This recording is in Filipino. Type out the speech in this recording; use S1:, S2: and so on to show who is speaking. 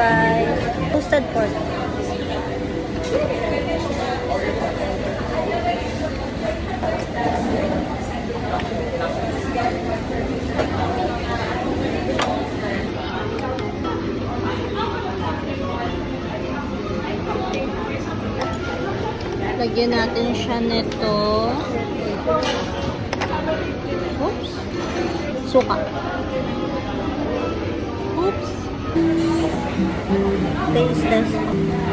S1: fries, toasted pork. Lagyan natin siya nito. Oops. Suka. Oops. Taste test.